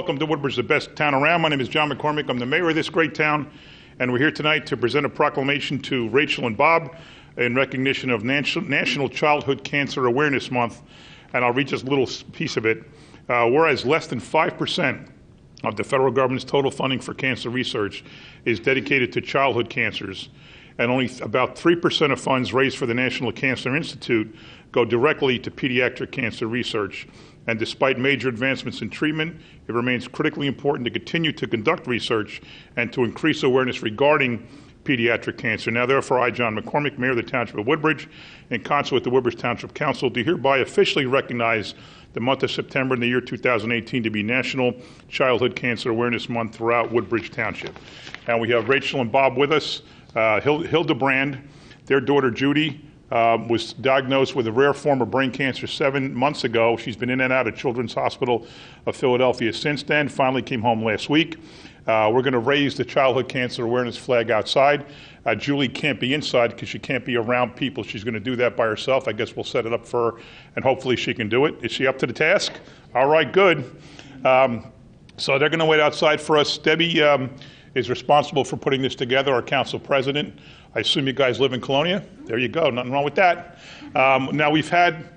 welcome to Woodbridge, the best town around. My name is John McCormick. I'm the mayor of this great town, and we're here tonight to present a proclamation to Rachel and Bob in recognition of National Childhood Cancer Awareness Month, and I'll read just a little piece of it. Whereas less than 5% of the federal government's total funding for cancer research is dedicated to childhood cancers, and only about 3% of funds raised for the National Cancer Institute go directly to pediatric cancer research. And despite major advancements in treatment, it remains critically important to continue to conduct research and to increase awareness regarding pediatric cancer. Now, therefore, I, John McCormick, Mayor of the Township of Woodbridge, in concert with the Woodbridge Township Council, do hereby officially recognize the month of September in the year 2018 to be National Childhood Cancer Awareness Month throughout Woodbridge Township. And we have Rachel and Bob with us. Hildebrand, their daughter Judy, was diagnosed with a rare form of brain cancer 7 months ago. She's been in and out of Children's Hospital of Philadelphia since then, finally came home last week. We're going to raise the childhood cancer awareness flag outside. Julie can't be inside because she can't be around people. She's going to do that by herself. I guess we'll set it up for her, and hopefully she can do it. Is she up to the task? All right, good. So they're going to wait outside for us. Debbie is responsible for putting this together, our council president. I assume you guys live in Colonia? There you go, nothing wrong with that. Now we've had,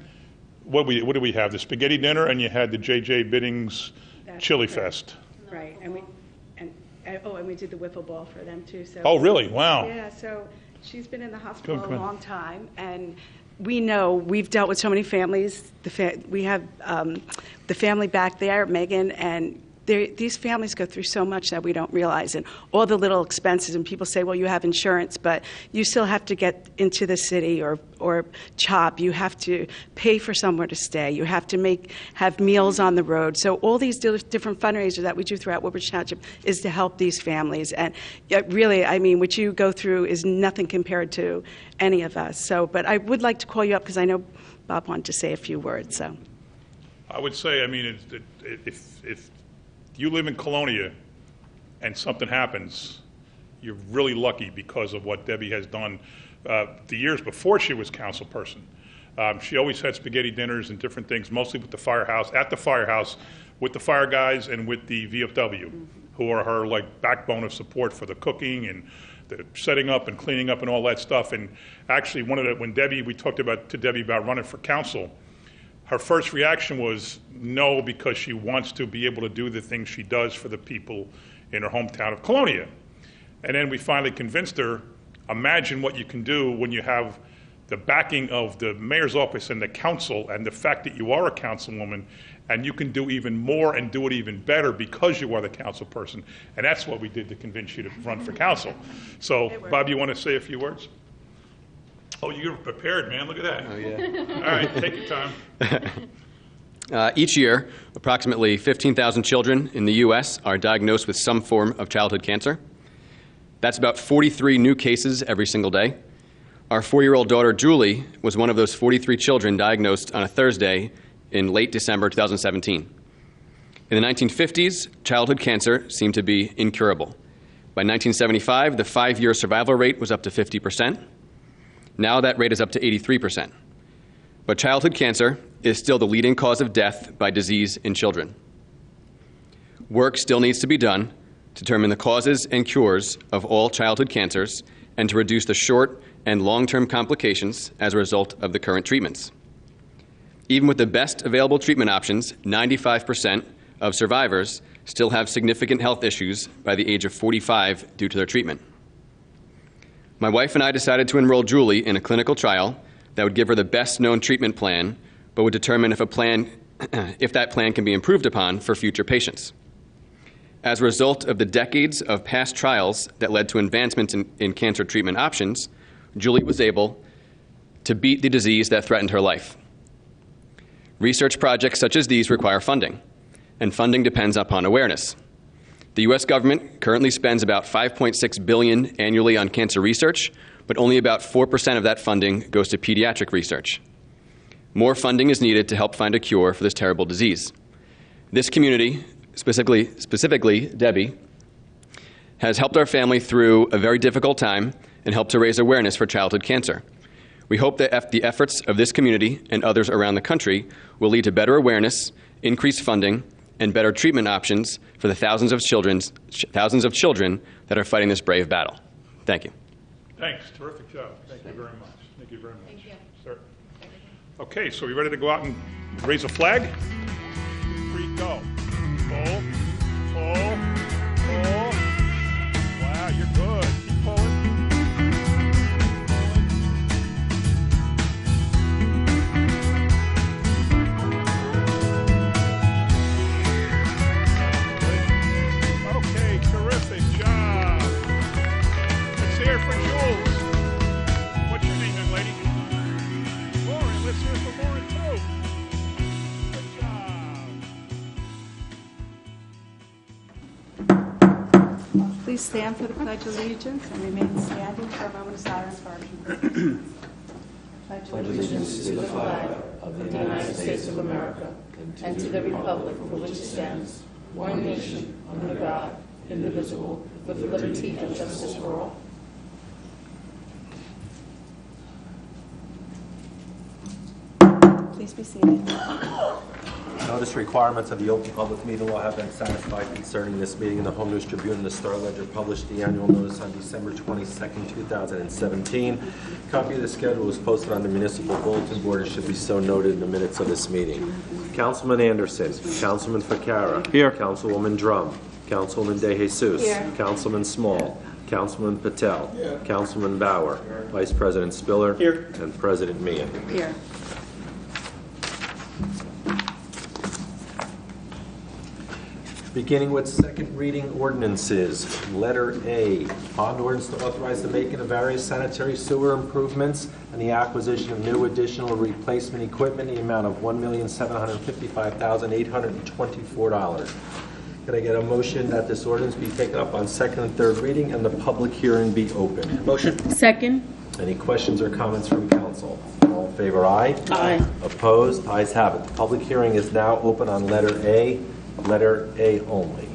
what do we have? The spaghetti dinner, and you had the J.J. Biddings Chili Fest. Right, and we did the wiffle ball for them too. So. Oh, really? Wow. Yeah, so she's been in the hospital a long time, and we know we've dealt with so many families. We have the family back there, Megan, and these families go through so much that we don't realize, and all the little expenses. And people say, well, you have insurance, but you still have to get into the city or CHOP. You have to pay for somewhere to stay. You have to have meals on the road. So all these different fundraisers that we do throughout Woodbridge Township is to help these families. And really, I mean, what you go through is nothing compared to any of us. So, but I would like to call you up because I know Bob wanted to say a few words. So, I would say, I mean, if you live in Colonia and something happens, you're really lucky because of what Debbie has done the years before she was council person. She always had spaghetti dinners and different things, mostly with the firehouse, at the firehouse, with the fire guys and with the VFW, who are her like backbone of support for the cooking and the setting up and cleaning up and all that stuff. And actually, when we talked to Debbie about running for council, her first reaction was no, because she wants to be able to do the things she does for the people in her hometown of Colonia. And then we finally convinced her, imagine what you can do when you have the backing of the mayor's office and the council, and the fact that you are a councilwoman, and you can do even more and do it even better because you are the council person. And that's what we did to convince you to run for council. So, Bob, you want to say a few words? Oh, you're prepared, man. Look at that. Oh, yeah. All right, take your time. Each year, approximately 15,000 children in the U.S. are diagnosed with some form of childhood cancer. That's about 43 new cases every single day. Our 4-year-old daughter, Julie, was one of those 43 children diagnosed on a Thursday in late December 2017. In the 1950s, childhood cancer seemed to be incurable. By 1975, the 5-year survival rate was up to 50%. Now that rate is up to 83%. But childhood cancer is still the leading cause of death by disease in children. Work still needs to be done to determine the causes and cures of all childhood cancers and to reduce the short and long-term complications as a result of the current treatments. Even with the best available treatment options, 95% of survivors still have significant health issues by the age of 45 due to their treatment. My wife and I decided to enroll Julie in a clinical trial that would give her the best known treatment plan, but would determine if that plan can be improved upon for future patients. As a result of the decades of past trials that led to advancements in cancer treatment options, Julie was able to beat the disease that threatened her life. Research projects such as these require funding, and funding depends upon awareness. The U.S. government currently spends about $5.6 billion annually on cancer research, but only about 4% of that funding goes to pediatric research. More funding is needed to help find a cure for this terrible disease. This community, specifically Debbie, has helped our family through a very difficult time and helped to raise awareness for childhood cancer. We hope that the efforts of this community and others around the country will lead to better awareness, increased funding, and better treatment options for the thousands of children that are fighting this brave battle. Thank you. Thanks. Terrific job. Thank you very much. Thank you very much. Thank you. Sir. Okay, so we ready to go out and raise a flag? 3, go. Pull, pull, pull. Wow, you're good. Keep pulling. Okay, terrific job. Let's hear it for Jules. What's your name, young lady? Lauren. Let's hear it for Lauren, too. Good job. Please stand for the Pledge of Allegiance and remain standing for a moment of silence for our people. Pledge of allegiance to the flag of the United States of America and to the republic for which it stands, one nation, under God, indivisible, with liberty and justice for all. Please be seated. Notice requirements of the Open Public Meeting Law have been satisfied concerning this meeting. In the Home News Tribune and the Star Ledger published the annual notice on December 22nd, 2017. Copy of the schedule was posted on the municipal bulletin board and should be so noted in the minutes of this meeting. Councilman Anderson. Councilman Ficarra. Here. Councilwoman Drum. Councilman De Jesus. Here. Councilman Small. Councilman Patel. Here. Councilman Bauer. Vice President Spiller. Here. And President Meehan. Here. Beginning with second reading ordinances. Letter A, bond ordinance to authorize the making of various sanitary sewer improvements and the acquisition of new additional or replacement equipment in the amount of $1,755,824. Could I get a motion that this ordinance be taken up on second and third reading and the public hearing be open? Motion. Second. Any questions or comments from council? All in favor, aye? Aye. Opposed? Ayes have it. The public hearing is now open on letter A. Letter A only.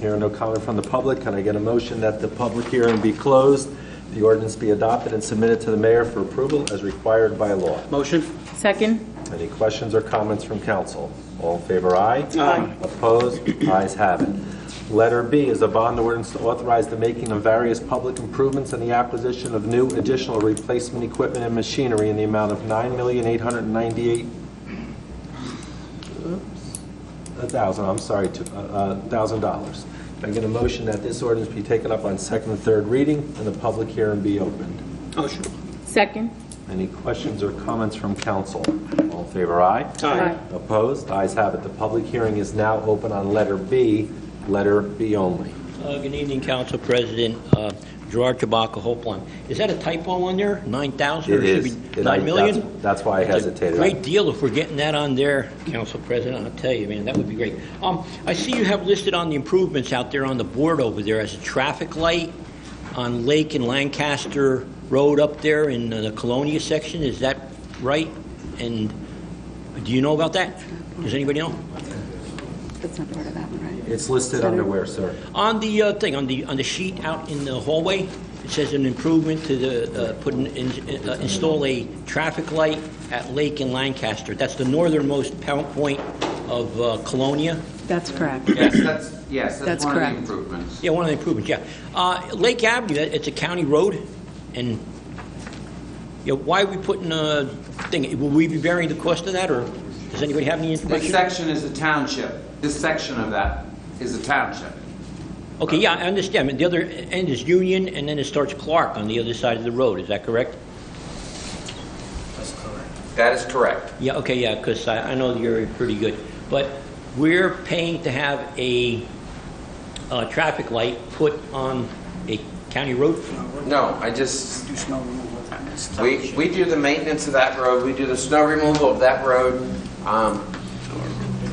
Hearing no comment from the public, can I get a motion that the public hearing be closed, the ordinance be adopted and submitted to the mayor for approval as required by law? Motion. Second. Any questions or comments from council? All in favor, aye? Aye. Opposed? Ayes have it. Letter B is a bond ordinance to authorize the making of various public improvements and the acquisition of new additional replacement equipment and machinery in the amount of $9,898,000. Can I get a motion that this ordinance be taken up on second and third reading and the public hearing be opened? Motion. Second. Any questions or comments from council? All in favor, aye? Aye. Opposed? Ayes have it. The public hearing is now open on letter B only. Good evening, Council President. Gerard Tabaka, Hopeland. Is that a typo on there? 9,000? It Or should is. be 9 million? That's why I hesitated. Great deal if we're getting that on there, Council President. I'll tell you, man, that would be great. I see you have listed on the improvements out there on the board over there as a traffic light on Lake and Lancaster Road up there in the Colonia section. Is that right? And do you know about that? Does anybody know? That's not part of that one, right? It's listed under where, sir? On the thing, on the sheet out in the hallway, it says an improvement to the install a traffic light at Lake and Lancaster. That's the northernmost point of Colonia. That's correct. That's That's one correct. of the improvements. Yeah, one of the improvements. Yeah, Lake Avenue. It's a county road, and why are we putting a thing? Will we be bearing the cost of that, or does anybody have any This information? section is the township. This section of that is the township. Okay, yeah, I understand. The other end is Union, and then it starts Clark on the other side of the road. Is that correct? That is correct. Yeah, okay, yeah, because I know you're pretty good. But we're paying to have a traffic light put on a county road? No, we do the maintenance of that road. We do the snow removal of that road.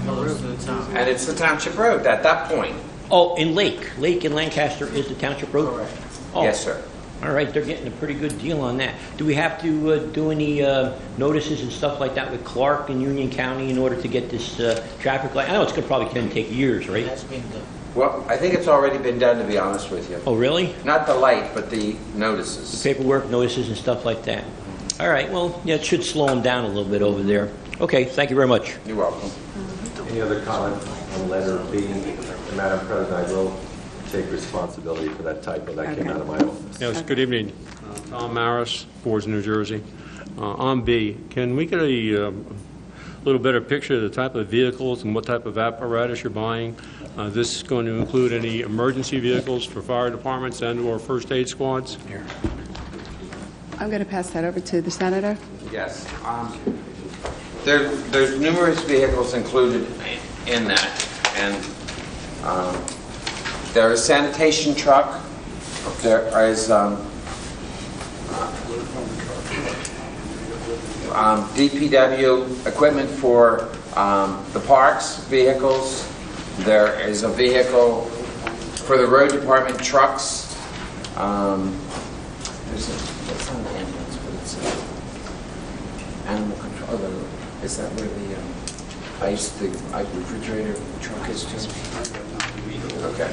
And it's the township road at that point. Oh, in Lake in Lancaster is the township road? Correct. Oh, Yes, sir. all right, they're getting a pretty good deal on that. Do we have to do any notices and stuff like that with Clark and Union County in order to get this traffic light? I know it's probably going to take years, right? Well, I think it's already been done, to be honest with you. Oh, really? Not the light, but the notices. Paperwork, notices, and stuff like that. All right, well, yeah, it should slow them down a little bit over there. Okay, thank you very much. You're welcome. Any other comment on letter B? Madam President, I will take responsibility for that typo that came out of my office. Yes, good evening. Tom Maris, Fords, New Jersey. On B, can we get a little better picture of the type of vehicles and what type of apparatus you're buying? This is going to include any emergency vehicles for fire departments and/or first aid squads? I'm going to pass that over to the senator. Yes. There's numerous vehicles included in that, and there is sanitation truck. There is DPW equipment for the parks vehicles. There is a vehicle for the road department trucks. It's not an ambulance, but it's animal control. Is that where the refrigerator truck is too? Okay.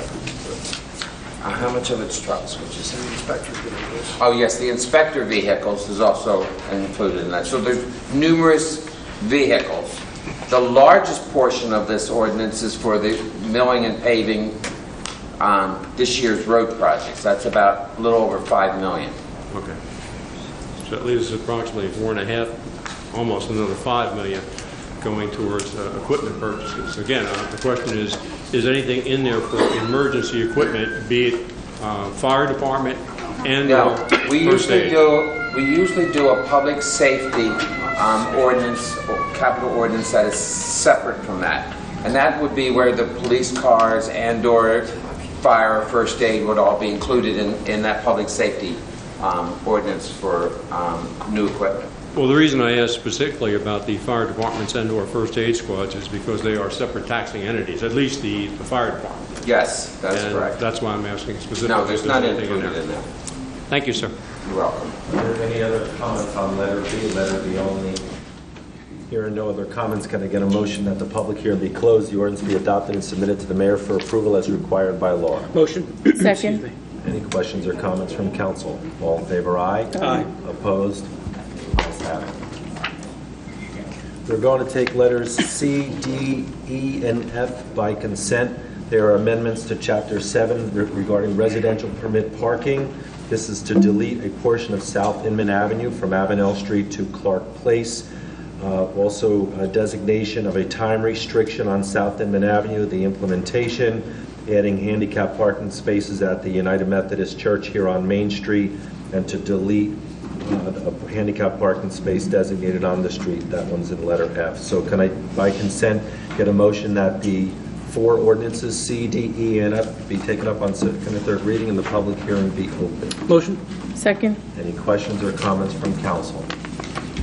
How much of it's trucks? Which is the inspector vehicles? Oh yes, the inspector vehicles is also included in that. So there's numerous vehicles. The largest portion of this ordinance is for the milling and paving on this year's road projects. That's about a little over $5 million. Okay. So that leaves us approximately 4.5, almost another $5 million going towards equipment purchases. Again, the question is anything in there for emergency equipment, be it fire department and No, we first aid? usually do a public safety ordinance, or capital ordinance that is separate from that. And that would be where the police cars and/or fire or first aid would all be included in that public safety ordinance for new equipment. Well, the reason I asked specifically about the fire departments and/or first aid squads is because they are separate taxing entities, at least the fire department. Yes, that's And correct. that's why I'm asking specifically. No, if there's not anything included in there. Thank you, sir. You're welcome. Are there any other comments on letter B? Letter B only. Here are no other comments. Can I get a motion that the public hearing be closed, the ordinance be adopted and submitted to the mayor for approval as required by law? Motion. Second. Any questions or comments from council? All in favor, aye? Aye. Opposed? Ayes have it. We're going to take letters C, D, E, and F by consent. There are amendments to Chapter 7 regarding residential permit parking. This is to delete a portion of South Inman Avenue from Avenel Street to Clark Place. Also, a designation of a time restriction on South Inman Avenue, the implementation, adding handicap parking spaces at the United Methodist Church here on Main Street, and to delete a handicap parking space designated on the street. That one's in letter F. So can I, by consent, get a motion that the four ordinances, C, D, E, and F, be taken up on second and third reading and the public hearing be open? Motion. Second. Any questions or comments from council?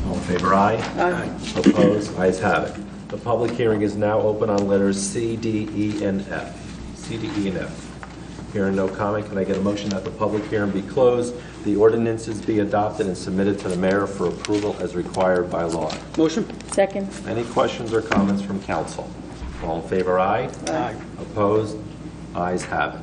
All in favor, aye? Aye. Opposed? Ayes have it. The public hearing is now open on letters C, D, E, and F. C, D, E, and F. Hearing no comment, can I get a motion that the public hearing be closed, the ordinances be adopted and submitted to the mayor for approval as required by law? Motion. Second. Any questions or comments from council? All in favor, aye? Aye. Opposed? Ayes have it.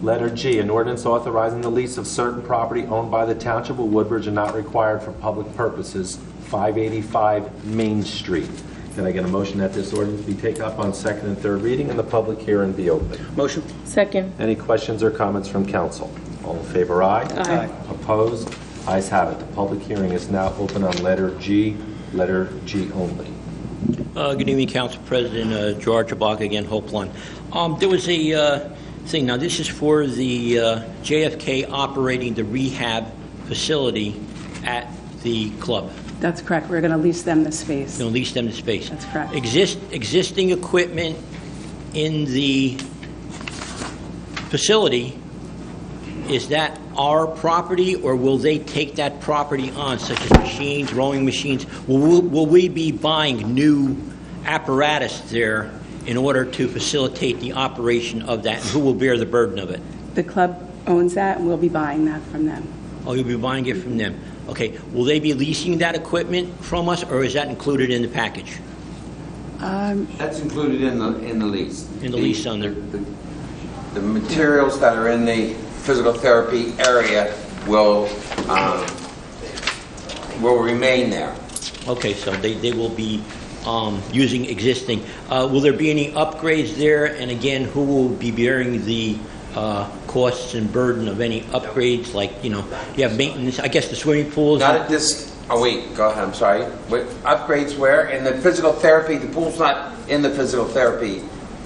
Letter G, an ordinance authorizing the lease of certain property owned by the Township of Woodbridge and not required for public purposes, 585 Main Street. Can I get a motion that this ordinance be taken up on second and third reading and the public hearing be open? Motion. Second. Any questions or comments from council? All in favor, aye? Aye. Opposed? Ayes have it. The public hearing is now open on letter G only. Good evening, Council President. George Abak again, Hope Lawn. There was a thing. Now, this is for the JFK operating the rehab facility at the club. That's correct. We're going to lease them the space. Going to lease them the space. That's correct. Existing equipment in the facility, is that our property, or will they take that property on, such as machines, rowing machines? Will we be buying new apparatus there in order to facilitate the operation of that, and who will bear the burden of it? The club owns that, and we'll be buying that from them. Oh, you'll be buying it from them. Okay. Will they be leasing that equipment from us, or is that included in the package? That's included in the lease. In the lease on there. The materials that are in the physical therapy area will remain there. Okay, so they will be using existing. Will there be any upgrades there? And again, who will be bearing the costs and burden of any upgrades? Like, you have maintenance. I guess the swimming pools. Not at this. Oh wait, go ahead. I'm sorry. Wait, upgrades where? In the physical therapy. The pool's not in the physical therapy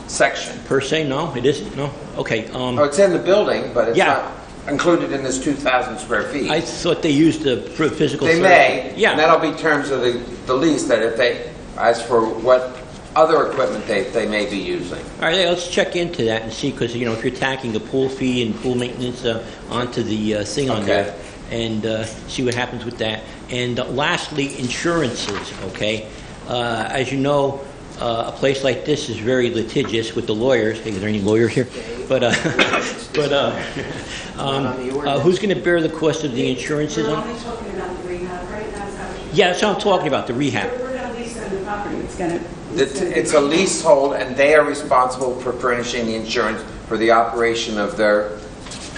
section. Per se, no, it isn't. No. Okay. Oh, it's in the building, but it's Yeah. not included in this 2,000 square feet. I thought they used the physical. They therapy. may. Yeah. And that'll be terms of the lease. That if they, as for what other equipment they may be using. All right, let's check into that and see, because, if you're tacking a pool fee and pool maintenance onto the thing on there, and see what happens with that. And lastly, insurances, okay? As you know, a place like this is very litigious with the lawyers. Hey, is there any lawyers here? But who's going to bear the cost of the insurances? We're only talking about the rehab right now. Yeah, that's what I'm talking about, the rehab. We're going to lease them the property. It's a leasehold, and they are responsible for furnishing the insurance for the operation of their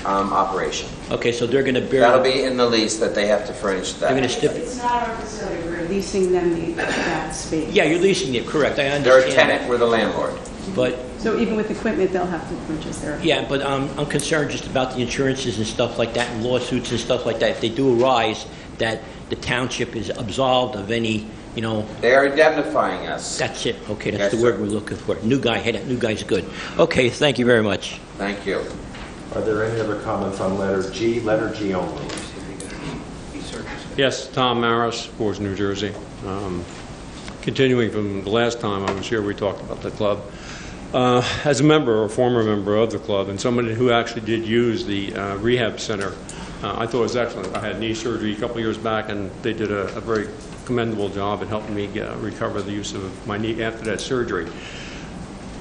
operation. Okay, so they're going to bear. That'll be in the lease that they have to furnish that. They're going to It's not our facility. We're leasing them that space. Yeah, you're leasing it, correct. I understand. They're a tenant. We're the landlord. But So even with equipment, they'll have to purchase their. yeah, but I'm concerned just about the insurances and stuff like that, and lawsuits and stuff like that. If they do arise, that the township is absolved of any, They are indemnifying us. That's it. Okay, that's Yes, the word sir. we're looking for. New guy. Hey, that new guy's good. Okay, thank you very much. Thank you. Are there any other comments on letter G only? Yes, Tom Maris, Fords, New Jersey. Continuing from the last time I was here, we talked about the club. As a member, or former member of the club, and somebody who actually did use the rehab center, I thought it was excellent. I had knee surgery a couple years back, and they did a very commendable job in helping me recover the use of my knee after that surgery.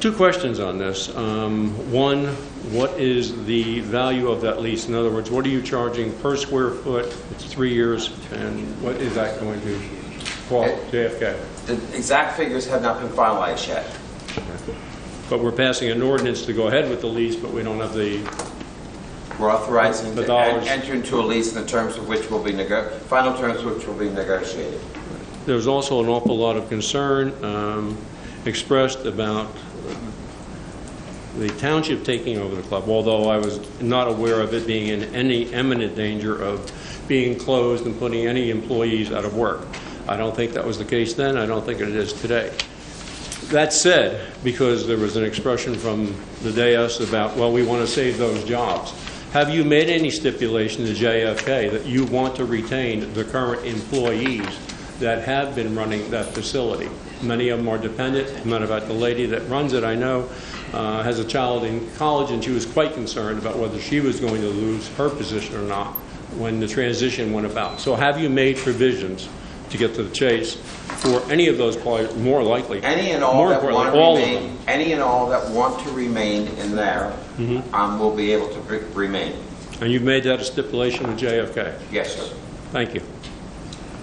Two questions on this. One, what is the value of that lease? In other words, what are you charging per square foot? It's 3 years, and what is that going to cost JFK? The exact figures have not been finalized yet. But we're passing an ordinance to go ahead with the lease, but we don't have the... We're authorizing The to dollars. enter into a lease, the terms of which will be final terms of which will be negotiated. There's also an awful lot of concern expressed about the township taking over the club, although I was not aware of it being in any imminent danger of being closed and putting any employees out of work. I don't think that was the case then. I don't think it is today. That said, because there was an expression from the dais about, well, we want to save those jobs. Have you made any stipulation to JFK that you want to retain the current employees that have been running that facility? Many of them are dependent. As a matter of fact, the lady that runs it, I know, has a child in college, and she was quite concerned about whether she was going to lose her position or not when the transition went about. So have you made provisions, to get to the chase, for any of those players, more likely? Any and all more that want importantly, to all of remain, them. any and all that want to remain in there, will be able to remain. And you've made that a stipulation with JFK? Yes, sir. Thank you.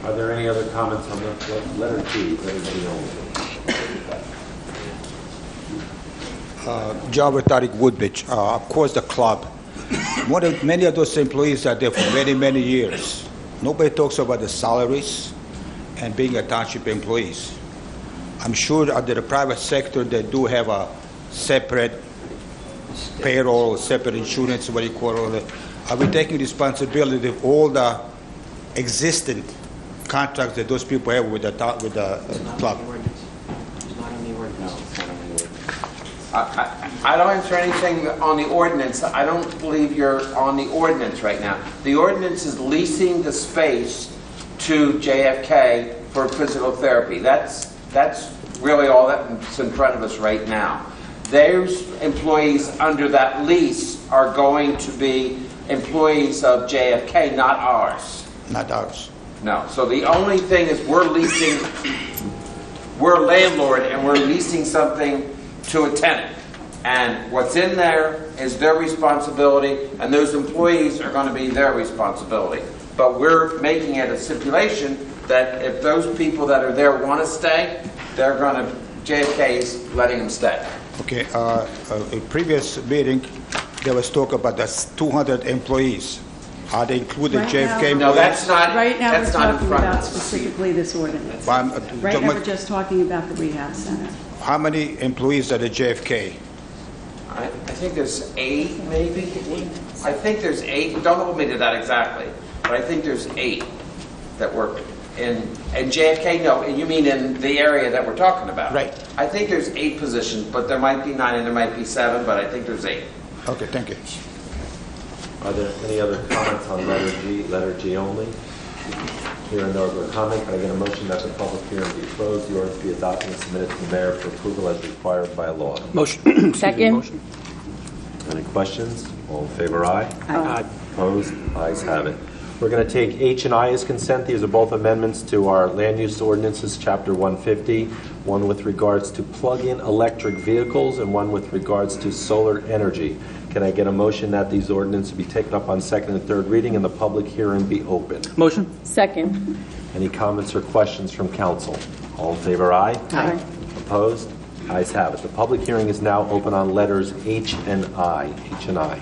Are there any other comments on letter G only? Jabbar Tariq, Woodbridge. Of course, the club. Many of those employees are there for many, many years. Nobody talks about the salaries and being a township employees. I'm sure under the private sector they do have a separate payroll, separate insurance, what you call it. Are we taking responsibility of all the existing contracts that those people have with the club? I don't answer anything on the ordinance. I don't believe you're on the ordinance right now. The ordinance is leasing the space to JFK for physical therapy. That's really all that's in front of us right now. Those employees under that lease are going to be employees of JFK, not ours. Not ours. No. So the only thing is we're a landlord and we're leasing something to a tenant. And what's in there is their responsibility, and those employees are going to be their responsibility. But we're making it a stipulation that if those people that are there want to stay, they're going to, JFK is letting them stay. Okay. In previous meeting, there was talk about the 200 employees. Are they included Right JFK now- employees? No, that's not, Right now, we're that's not in talking front about of us. specifically this ordinance. But I'm- Right now, my- we're just talking about the rehab center. How many employees are the JFK? I think there's 8, maybe? I think there's 8. Don't hold me to that exactly, but I think there's 8 that work in JFK. No, you mean in the area that we're talking about? Right. I think there's 8 positions, but there might be 9 and there might be 7, but I think there's 8. Okay, thank you. Are there any other comments on letter G only? Hearing no other comment, can I get a motion that the public hearing be closed, the ordinance be adopted and submitted to the mayor for approval as required by law? Motion. Second. Any questions? All in favor, aye? Aye. Opposed? Ayes have it. We're going to take H and I as consent. These are both amendments to our land use ordinances, Chapter 150, one with regards to plug-in electric vehicles and one with regards to solar energy. Can I get a motion that these ordinances be taken up on second and third reading and the public hearing be open? Motion. Second. Any comments or questions from council? All in favor, aye? Aye. Opposed? Ayes have it. The public hearing is now open on letters H and I. H and I.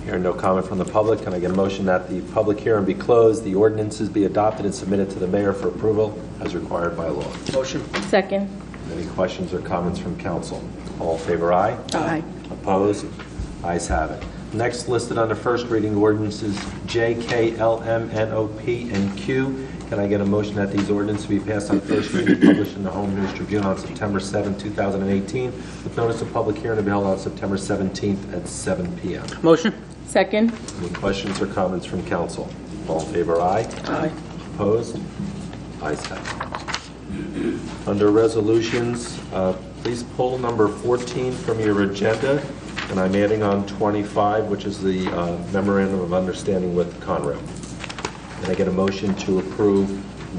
Hearing no comment from the public, can I get a motion that the public hearing be closed, the ordinances be adopted and submitted to the mayor for approval as required by law? Motion. Second. Any questions or comments from council? All in favor, aye? Aye. Opposed? Ayes have it. Next listed on the first reading ordinances J, K, L, M, N, O, P, and Q. Can I get a motion that these ordinances be passed on first reading, published in the Home News Tribune on September 7, 2018, with notice of public hearing to be held on September 17th at 7 p.m.? Motion. Second. Any questions or comments from council? All in favor, aye? Aye. Opposed? Ayes have it. Under resolutions, please pull number 14 from your agenda, and I'm adding on 25, which is the memorandum of understanding with Conrail. Can I get a motion to approve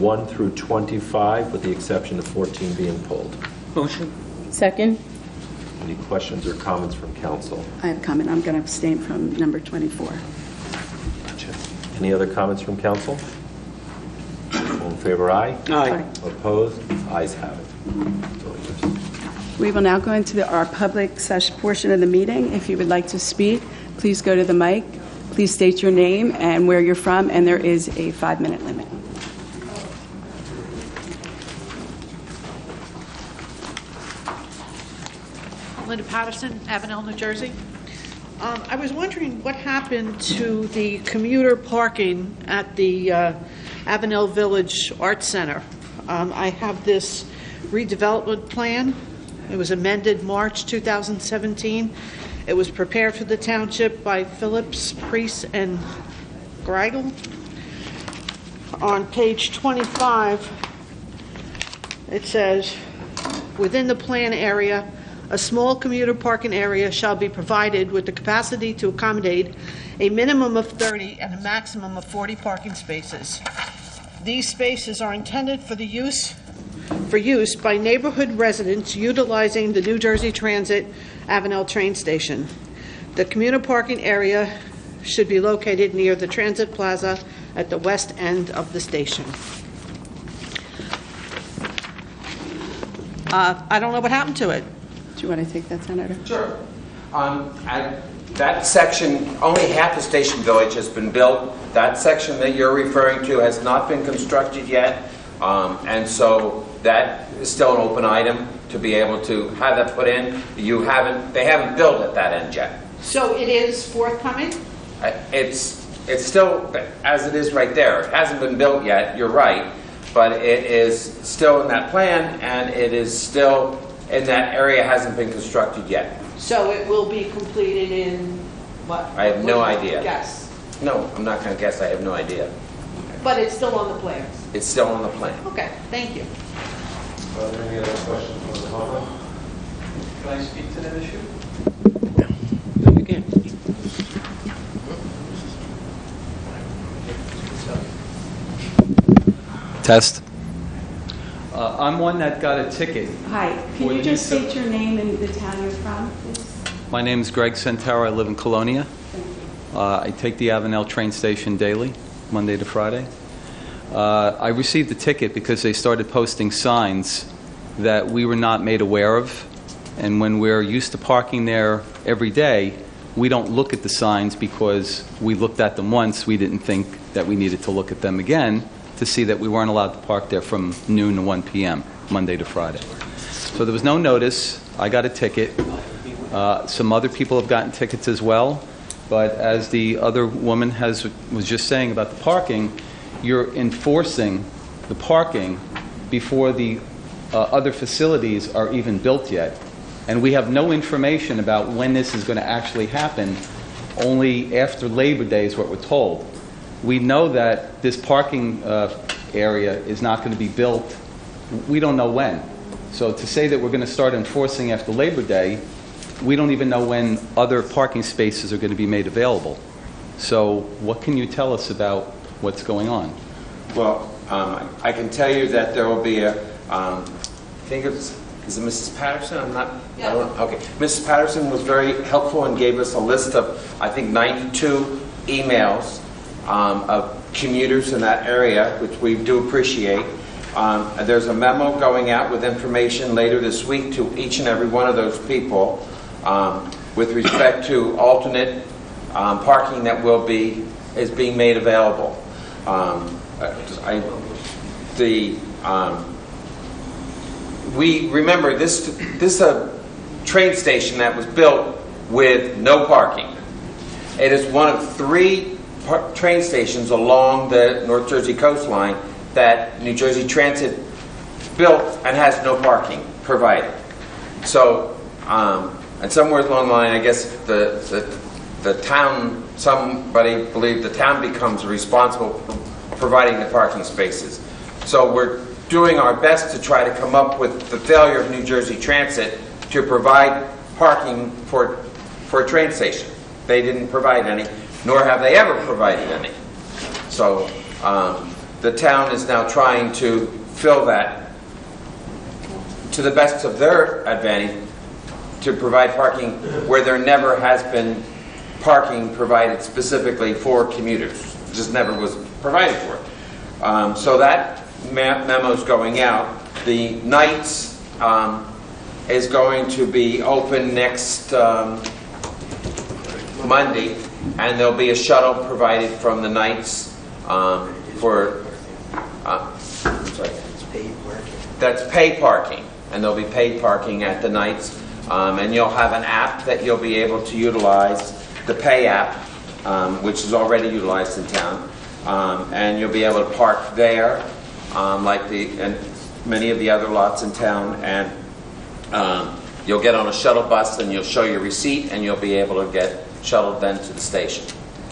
1 through 25 with the exception of 14 being pulled? Motion. Second. Any questions or comments from council? I have a comment. I'm going to abstain from number 24. Any other comments from council? All in favor, aye? Aye. Opposed? Ayes have it. We will now go into our public session portion of the meeting. If you would like to speak, please go to the mic. Please state your name and where you're from, and there is a 5-minute limit. Linda Patterson, Avenel, New Jersey. I was wondering what happened to the commuter parking at the Avenel Village Arts Center. I have this redevelopment plan. It was amended March 2017. It was prepared for the township by Phillips, Priest, and Greigel. On page 25, it says, within the plan area, a small commuter parking area shall be provided with the capacity to accommodate a minimum of 30 and a maximum of 40 parking spaces. These spaces are intended for use by neighborhood residents utilizing the New Jersey Transit Avenel train station. The commuter parking area should be located near the Transit Plaza at the west end of the station. I don't know what happened to it. Do you want to take that, Senator? Sure. That section, only half the station village has been built. That section that you're referring to has not been constructed yet, and so that is still an open item to be able to have that put in. They haven't built at that end yet. So it is forthcoming? It's still as it is right there. It hasn't been built yet, you're right, but it is still in that plan, and it is still in that area, hasn't been constructed yet. So it will be completed in what? I have no What do you idea. Guess. No, I'm not going to guess. I have no idea. But it's still on the plans. It's still on the plan. Okay, thank you. Are there any other questions from the public? Can I speak to that issue? You can. Test. I'm one that got a ticket. Hi. Can you just state your name and the town you're from, please? My name is Greg Santaro. I live in Colonia. I take the Avenel train station daily, Monday to Friday. I received a ticket because they started posting signs that we were not made aware of. And when we're used to parking there every day, we don't look at the signs because we looked at them once. We didn't think that we needed to look at them again to see that we weren't allowed to park there from noon to 1 p.m., Monday to Friday. So there was no notice. I got a ticket. Some other people have gotten tickets as well. But as the other woman was just saying about the parking, you're enforcing the parking before the other facilities are even built yet. And we have no information about when this is going to actually happen. Only after Labor Day is what we're told. We know that this parking area is not going to be built. We don't know when. So to say that we're going to start enforcing after Labor Day, we don't even know when other parking spaces are going to be made available. So what can you tell us about what's going on? Well, I can tell you that there will be a, I think is it Mrs. Patterson? I'm not, I don't, okay. Mrs. Patterson was very helpful and gave us a list of, I think, 92 emails of commuters in that area, which we do appreciate. There's a memo going out with information later this week to each and every one of those people with respect to alternate parking that is being made available. We remember this is a train station that was built with no parking. It is one of 3 train stations along the North Jersey coastline that New Jersey Transit built and has no parking provided. So, and somewhere along the line, I guess the town, somebody believed the town becomes responsible for providing the parking spaces. So we're doing our best to try to come up with the failure of New Jersey Transit to provide parking for a train station. They didn't provide any, nor have they ever provided any. So the town is now trying to fill that to the best of their advantage to provide parking where there never has been parking provided specifically for commuters. It just never was provided for it. So that memo's going out. The Knights is going to be open next Monday, and there'll be a shuttle provided from the Knights for that's paid parking, and there'll be paid parking at the Knights, and you'll have an app that you'll be able to utilize, the Pay app, which is already utilized in town, and you'll be able to park there, and many of the other lots in town, and you'll get on a shuttle bus and you'll show your receipt, and you'll be able to get shuttled then to the station.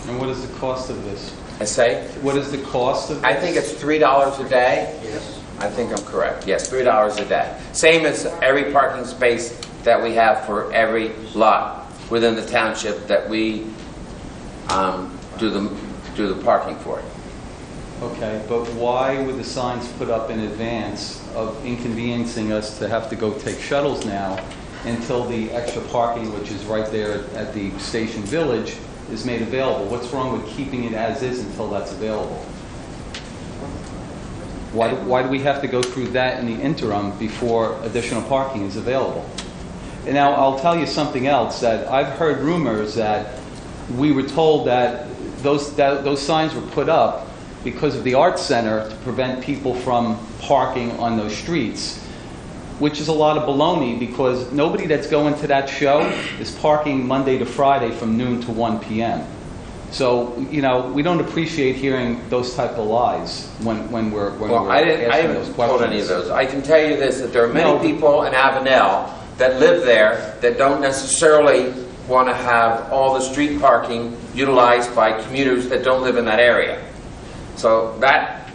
And what is the cost of this? I say? What is the cost of this? I think it's $3 a day. Yes. I think I'm correct. Yes, $3 a day. Same as every parking space that we have for every lot within the township that we do the parking for. Okay, but why were the signs put up in advance of inconveniencing us to have to go take shuttles now until the extra parking, which is right there at the station village, is made available? What's wrong with keeping it as is until that's available? Why do we have to go through that in the interim before additional parking is available? And now I'll tell you something else, that I've heard rumors that we were told that those signs were put up because of the Arts Center to prevent people from parking on those streets, which is a lot of baloney, because nobody that's going to that show is parking Monday to Friday from noon to 1 p.m. So, we don't appreciate hearing those type of lies when we're asking those questions. I haven't told any of those. I can tell you this, that there are many people in Avenel that live there that don't necessarily want to have all the street parking utilized by commuters that don't live in that area. So that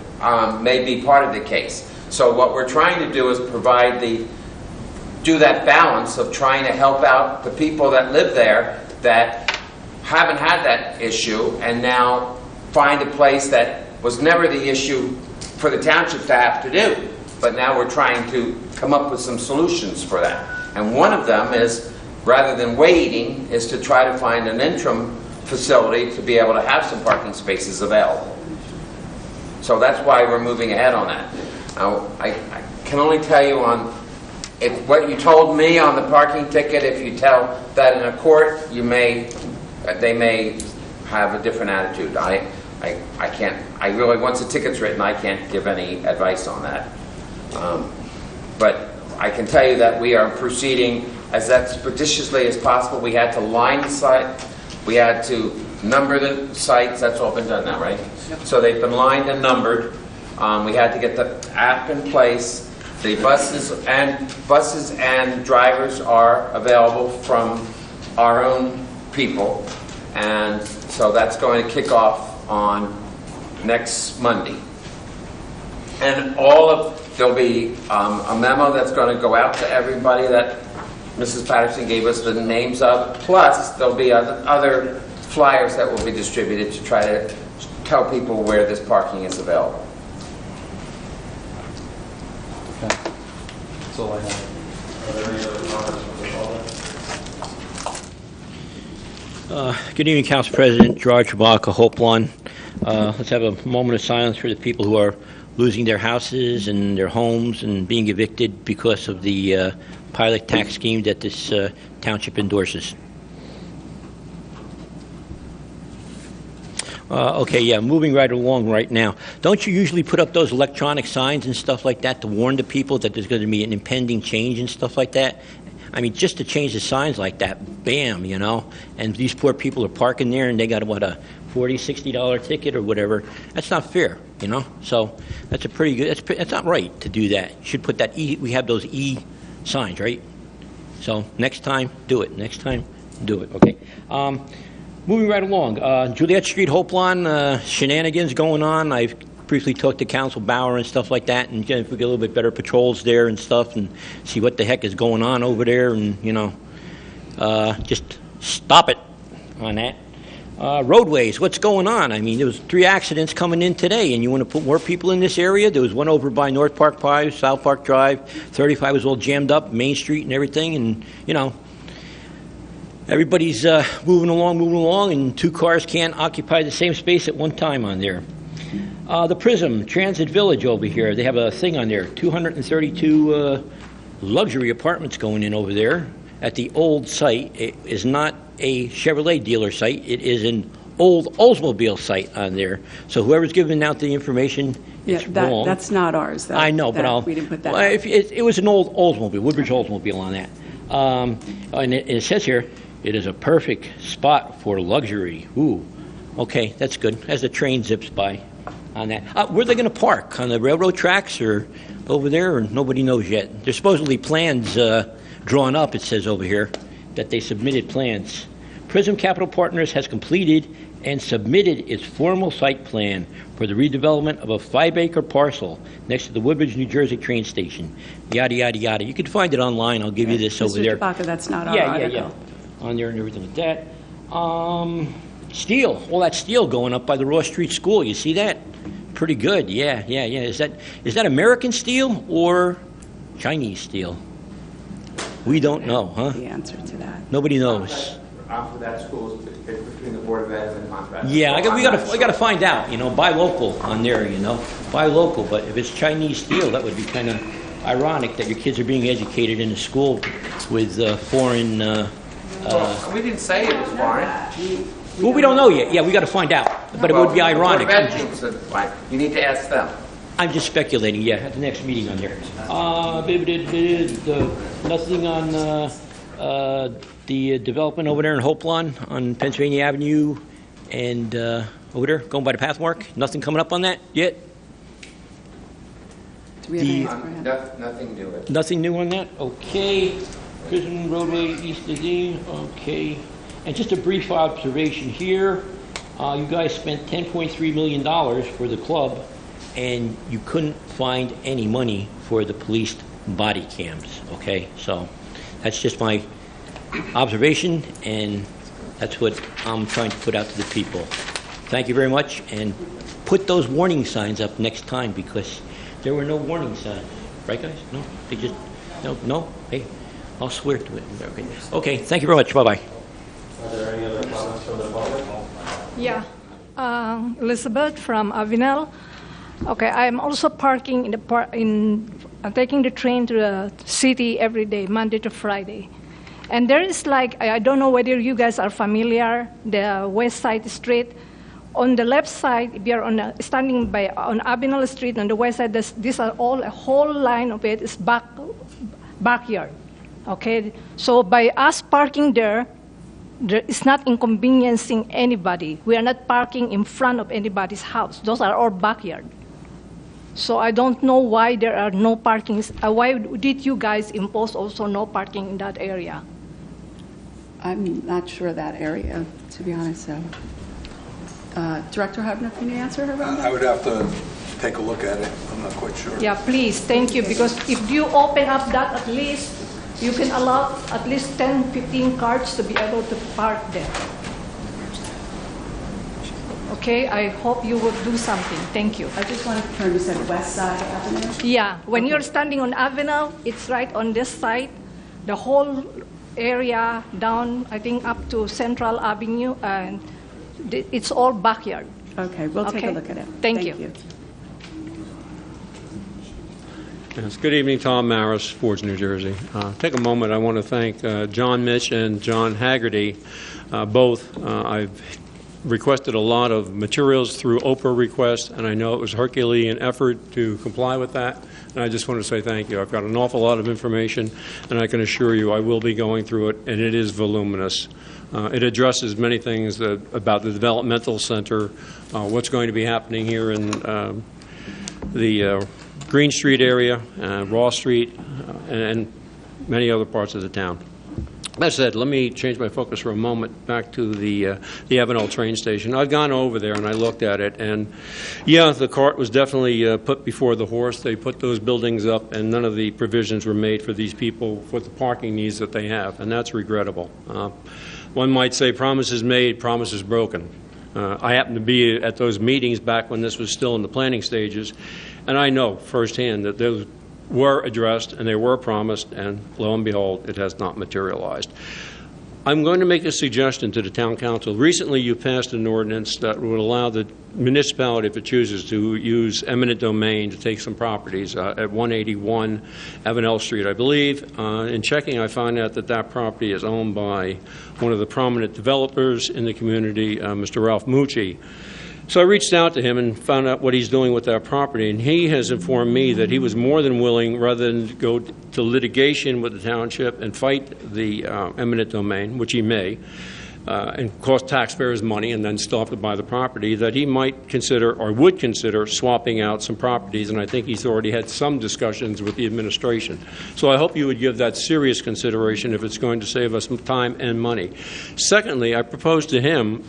may be part of the case. So what we're trying to do is do that balance of trying to help out the people that live there that haven't had that issue, and now find a place that was never the issue for the township to have to do. But now we're trying to come up with some solutions for that. And one of them is, rather than waiting, is to try to find an interim facility to be able to have some parking spaces available. So that's why we're moving ahead on that. Now, I can only tell you what you told me on the parking ticket. If you tell that in a court, you may they may have a different attitude. I can't, I really, once the ticket's written, I can't give any advice on that. But I can tell you that we are proceeding as expeditiously as possible. We had to line the site, we had to number the sites, that's all been done now, right? Yep. So they've been lined and numbered. We had to get the app in place. The buses and drivers are available from our own people, and so that's going to kick off on next Monday. And there'll be a memo that's going to go out to everybody that Mrs. Patterson gave us the names of, plus there'll be other flyers that will be distributed to try to tell people where this parking is available. Okay. That's all I have. Are there any other comments from the public? Good evening, Council President. Gerard Chewbacca, Hope Lawn. Let's have a moment of silence for the people who are losing their houses and their homes and being evicted because of the pilot tax scheme that this township endorses. Okay, yeah, moving right along right now. Don't you usually put up those electronic signs and stuff like that to warn the people that there's going to be an impending change and stuff like that? I mean, just to change the signs like that, bam, you know, and these poor people are parking there and they got, what, a $40, $60 ticket or whatever. That's not fair, you know? So that's a pretty good, that's not right to do that. You should put that we have those signs, right? So next time, do it. Next time, do it, okay? Moving right along, Juliet Street, Hope Lawn, shenanigans going on. I've briefly talked to Council Bauer and stuff like that, and if we get a little bit better patrols there and stuff and see what the heck is going on over there, and, you know, just stop it on that. Roadways, what's going on? I mean, there was 3 accidents coming in today, and you want to put more people in this area? There was one over by North Park Drive, South Park Drive, 35 was all jammed up, Main Street and everything, and, you know, everybody's moving along, and 2 cars can't occupy the same space at one time on there. The Prism Transit Village over here, they have a thing on there, 232 luxury apartments going in over there at the old site. It is not a Chevrolet dealer site. It is an old Oldsmobile site on there. So whoever's giving out the information, it's wrong. That's not ours. I know, but we didn't put that. Well, it was an old Oldsmobile, Woodbridge Oldsmobile on that. And it says here, it is a perfect spot for luxury. Ooh, okay, that's good. As the train zips by on that. Where are they going to park? On the railroad tracks or over there? Or nobody knows yet. There's supposedly plans drawn up, it says over here, that they submitted plans. Prism Capital Partners has completed and submitted its formal site plan for the redevelopment of a 5-acre parcel next to the Woodbridge, New Jersey train station. Yada, yada, yada. You can find it online. I'll give you this over there. Mr. Chewbacca, that's not our article. Yeah. On there and everything like that. Steel, all that steel going up by the Ross Street School. You see that? Pretty good. Yeah. Is that American steel or Chinese steel? We don't know, huh? The answer to that. Nobody knows. After that, schools between the Board of Ed and the contract. Yeah, we got to find out. You know, buy local on there. You know, buy local. But if it's Chinese steel, that would be kind of ironic that your kids are being educated in a school with foreign. Well, we didn't say it was foreign. Well, we don't know yet. Yeah, we got to find out. But it would be ironic. You need to ask them. I'm just speculating. Yeah, at the next meeting on there. Nothing on the development over there in Hope Lawn on Pennsylvania Avenue and over there, going by the Pathmark. Nothing coming up on that yet. Do we have Nothing new. Nothing new on that. Okay. Prison roadway east of the. Okay. And just a brief observation here. You guys spent $10.3 million for the club, and you couldn't find any money for the police body cams. Okay, so that's just my observation, and that's what I'm trying to put out to the people. Thank you very much, and put those warning signs up next time, because there were no warning signs. Right, guys? No? They just... No? Hey, I'll swear to it. Okay, thank you very much. Bye-bye. Are there any other comments from the public? Yeah. Elizabeth from Avenel. Okay, I'm also parking in the taking the train to the city every day, Monday to Friday. And there is like, I don't know whether you guys are familiar, the West Side Street. On the left side, if you're standing on Avenel Street, on the west side, these are all, a whole line of it is backyard. Okay, so by us parking there, it's not inconveniencing anybody. We are not parking in front of anybody's house. Those are all backyard. So I don't know why there are no parkings. Why did you guys impose also no parking in that area? I'm not sure of that area, to be honest. So, Director Hubner, can you answer her about that? I would have to take a look at it. I'm not quite sure. Yeah, please, thank you, because if you open up that, at least you can allow at least 10, 15 cars to be able to park there. Okay, I hope you will do something. Thank you. I just want to confirm you said West Side Avenue? Yeah, when you're standing on Avenel, it's right on this side. The whole area down, I think, up to Central Avenue, and it's all backyard. Okay, we'll take a look at it. Thank you. Yes, good evening, Tom Maris, Fords, New Jersey. Take a moment. I want to thank John Mitch and John Haggerty, both. I've requested a lot of materials through Oprah requests, and I know it was Herculean effort to comply with that, and I just want to say thank you. I've got an awful lot of information, and I can assure you I will be going through it, and it is voluminous. It addresses many things about the developmental center, what's going to be happening here in the Green Street area, Ross Street, and many other parts of the town. That said, let me change my focus for a moment back to the Avenel train station. I've gone over there and I looked at it, and yeah, the cart was definitely put before the horse. They put those buildings up, and none of the provisions were made for these people for the parking needs that they have, and that's regrettable. One might say promises made, promises broken. I happened to be at those meetings back when this was still in the planning stages, and I know firsthand that those were addressed and they were promised, and lo and behold, it has not materialized. I'm going to make a suggestion to the town council. Recently, you passed an ordinance that would allow the municipality, if it chooses to, use eminent domain to take some properties at 181 Avenel Street, I believe. In checking, I found out that that property is owned by one of the prominent developers in the community, Mr. Ralph Mucci. So I reached out to him and found out what he's doing with that property, and he has informed me that he was more than willing, rather than go to litigation with the township and fight the eminent domain, which he may, and cost taxpayers money and then still have to buy the property, that he might consider or would consider swapping out some properties, and I think he's already had some discussions with the administration. So I hope you would give that serious consideration if it's going to save us time and money. Secondly, I proposed to him,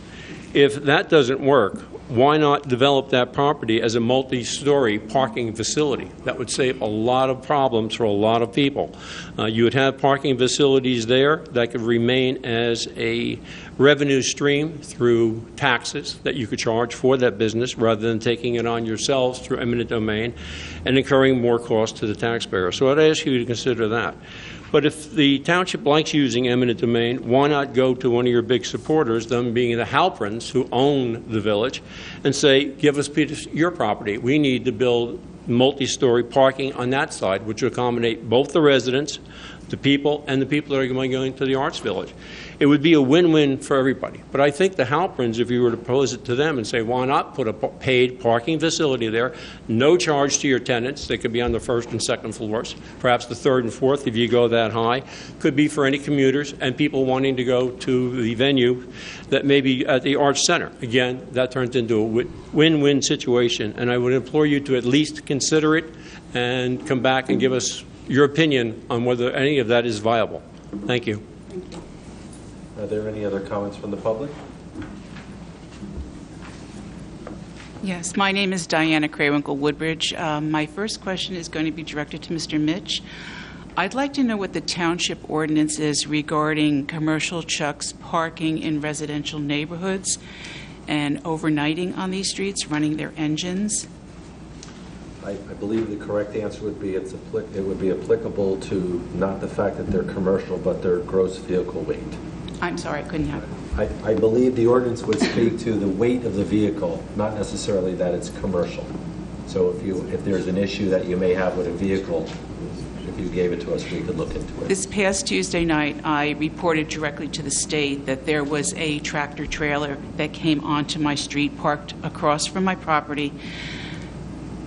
if that doesn't work, why not develop that property as a multi-story parking facility? That would save a lot of problems for a lot of people. You would have parking facilities there that could remain as a revenue stream through taxes that you could charge for that business rather than taking it on yourselves through eminent domain and incurring more cost to the taxpayer. So I'd ask you to consider that. But if the township likes using eminent domain, why not go to one of your big supporters, them being the Halprins, who own the village, and say, give us your property. We need to build multi-story parking on that side, which will accommodate both the residents, the people, and the people that are going to the Arts Village. It would be a win-win for everybody. But I think the Halprins, if you were to pose it to them and say, why not put a paid parking facility there, no charge to your tenants, they could be on the first and second floors, perhaps the third and fourth if you go that high, could be for any commuters and people wanting to go to the venue that may be at the Arts Center. Again, that turns into a win-win situation, and I would implore you to at least consider it and come back and give us your opinion on whether any of that is viable. Thank you. Thank you. Are there any other comments from the public? Yes, my name is Diana Craywinkle Woodbridge. My first question is going to be directed to Mr. Mitch. I'd like to know what the township ordinance is regarding commercial trucks parking in residential neighborhoods and overnighting on these streets, running their engines. I believe the correct answer would be it would be applicable to not the fact that they're commercial, but their gross vehicle weight. I'm sorry, I couldn't have it. I believe the ordinance would speak to the weight of the vehicle, not necessarily that it's commercial. So if there's an issue that you may have with a vehicle, If you gave it to us, we could look into it. This past Tuesday night, I reported directly to the state that there was a tractor trailer that came onto my street, parked across from my property.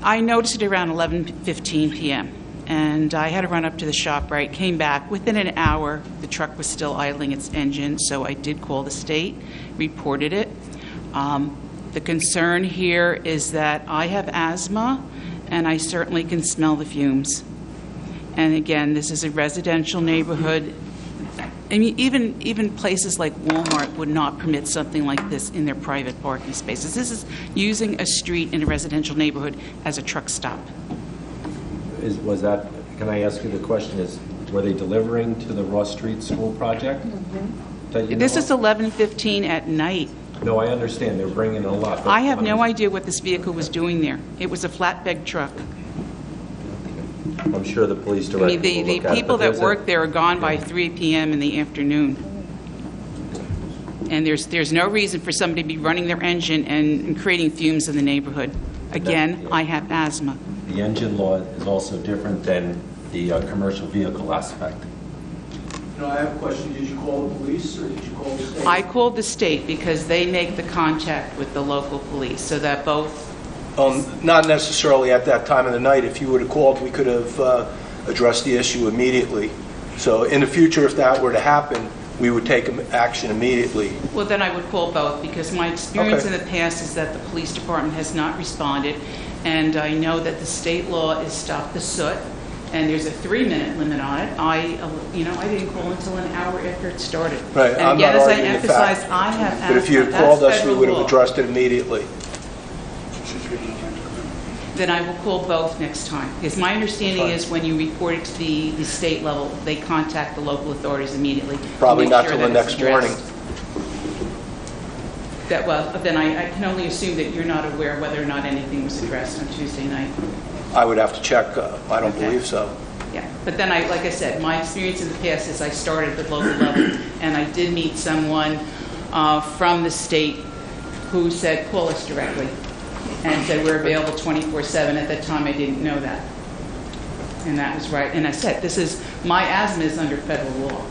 I noticed it around 11:15 p.m., and I had to run up to the ShopRite, came back. Within an hour, the truck was still idling its engine, so I did call the state, reported it. The concern here is that I have asthma, and I certainly can smell the fumes. And again, this is a residential neighborhood. I mean, even places like Walmart would not permit something like this in their private parking spaces. This is using a street in a residential neighborhood as a truck stop. Can I ask you the question, were they delivering to the Ross Street School project? This is 11:15 at night. No, I understand. They're bringing a lot. I have no idea what this vehicle was doing there. It was a flatbed truck. I'm sure the police I director mean, will the look at it, people but that there's work there are gone by 3 p.m. in the afternoon. And there's no reason for somebody to be running their engine and creating fumes in the neighborhood. Again, I have asthma. The engine law is also different than the commercial vehicle aspect. No, I have a question. Did you call the police or did you call the state? I called the state because they make the contact with the local police, so that both... Not necessarily at that time of the night. If you would have called, we could have addressed the issue immediately. So in the future, if that were to happen, we would take action immediately. Well, then I would call both, because my experience in the past is that the police department has not responded, and I know that the state law is stop the soot, and there's a 3-minute limit on it. I didn't call until an hour after it started. Right. And I'm again, not as I arguing the emphasized, fact. I have asthma. But if you had That's called us, we federal would have law. addressed it immediately. Then I will call both next time. Because my understanding is when you report it to the state level, they contact the local authorities immediately. Probably to make not sure till the that it's next morning. Well, then I can only assume that you're not aware whether or not anything was addressed on Tuesday night. I would have to check. I don't believe so. Yeah, but then like I said, my experience in the past is I started at the local level, and I did meet someone from the state who said, call us directly, and said we're available 24/7. At that time, I didn't know that. And that was right. And I said, my asthma is under federal law.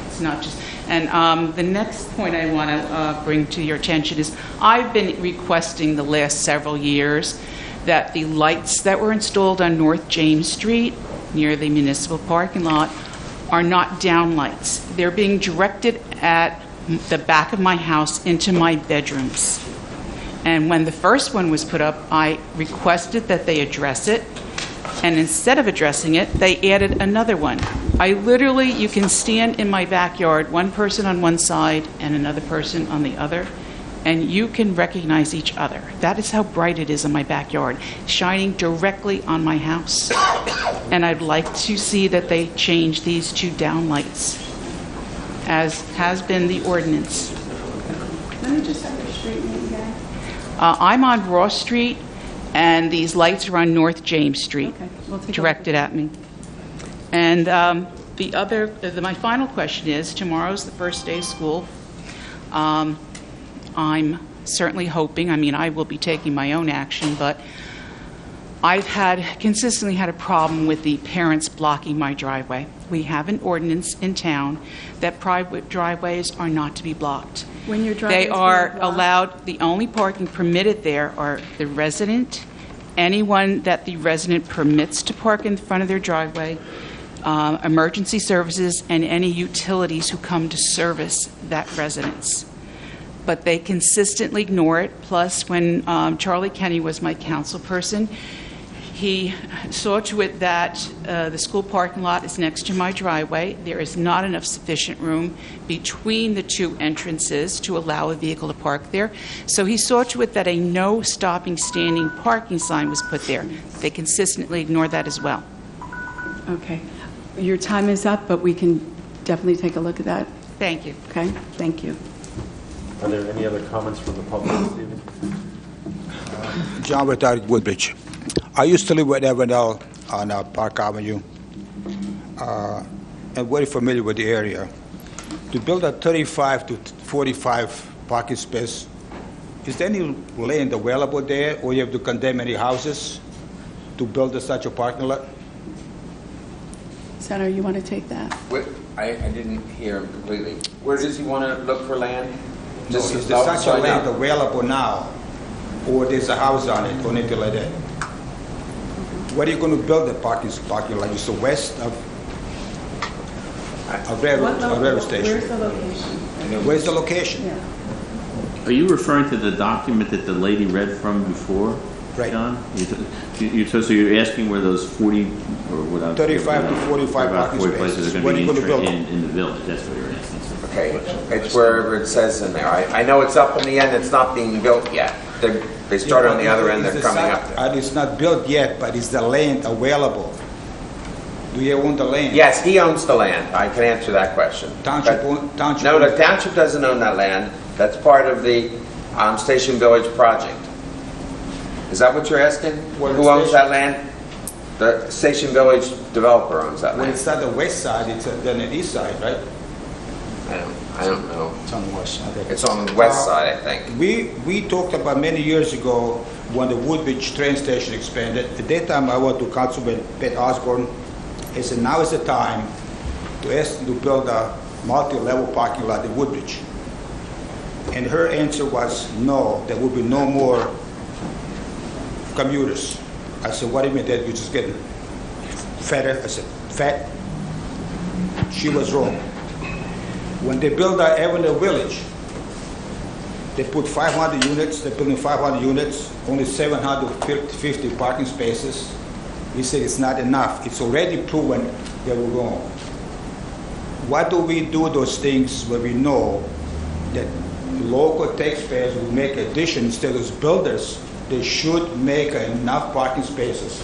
It's not just, and the next point I want to bring to your attention is I've been requesting the last several years that the lights that were installed on North James Street near the municipal parking lot are not down lights. They're being directed at the back of my house into my bedrooms. And when the first one was put up, I requested that they address it, and instead of addressing it, they added another one. You can stand in my backyard, one person on one side and another person on the other, and you can recognize each other. That is how bright it is in my backyard, shining directly on my house. And I'd like to see that they change these two down lights, as has been the ordinance. Let me just have your street name again. I'm on Ross Street, and these lights are on North James Street, Okay, we'll take a directed at me. And my final question is, tomorrow's the first day of school. I'm certainly hoping, I will be taking my own action, but I've consistently had a problem with the parents blocking my driveway. We have an ordinance in town that private driveways are not to be blocked. When your driveway They are allowed, the only parking permitted there are the resident, anyone that the resident permits to park in front of their driveway, emergency services, and any utilities who come to service that residence. But they consistently ignore it. Plus, when Charlie Kenny was my council person, he saw to it that the school parking lot is next to my driveway. There is not enough sufficient room between the two entrances to allow a vehicle to park there. So he saw to it that a no stopping standing parking sign was put there. They consistently ignore that as well. Okay. Your time is up, but we can definitely take a look at that. Thank you. Okay? Thank you. Are there any other comments from the public this evening? John retired Woodbridge. I used to live with Avenel on Park Avenue. I'm very familiar with the area. To build a 35 to 45 parking space, is there any land available there, or you have to condemn any houses to build such a parking lot? Center, you want to take that? I didn't hear him completely. Where does he want to look for land? No, is there such a land available now, or there's a house on it, or anything like that? Where are you going to build the parking lot? It's the west of a railroad station. Where's the location? Where's the location? Yeah. Are you referring to the document that the lady read from before, Right. John? So you're asking where those 40 or what? 35 to 45 parking spaces. are Where are going you to be gonna build in the village? That's what you're asking. Okay, it's wherever it says in there. I know it's up in the end, it's not being built yet. They start on the other end, they're coming up there. And it's not built yet, but is the land available? Do you own the land? Yes, he owns the land. I can answer that question. Township. No, the township doesn't own that land. That's part of the Station Village project. Is that what you're asking? Who owns that land? The Station Village developer owns that When land. it's on the west side, it's on the east side, right? I don't know. It's on the west side. It's on the west side, I think. We talked about many years ago when the Woodbridge train station expanded. At that time, I went to Councilman Pat Osborne. He said, now is the time to ask them to build a multi-level parking lot in Woodbridge. And her answer was, no, there will be no more commuters. I said, what do you mean that you're just getting fatter? I said, fat? She was wrong. When they built our Avenue Village, they put 500 units, they're building 500 units, only 750 parking spaces. We said it's not enough. It's already proven that we're wrong. Why do we do those things when we know that local taxpayers will make additions instead of builders? They should make enough parking spaces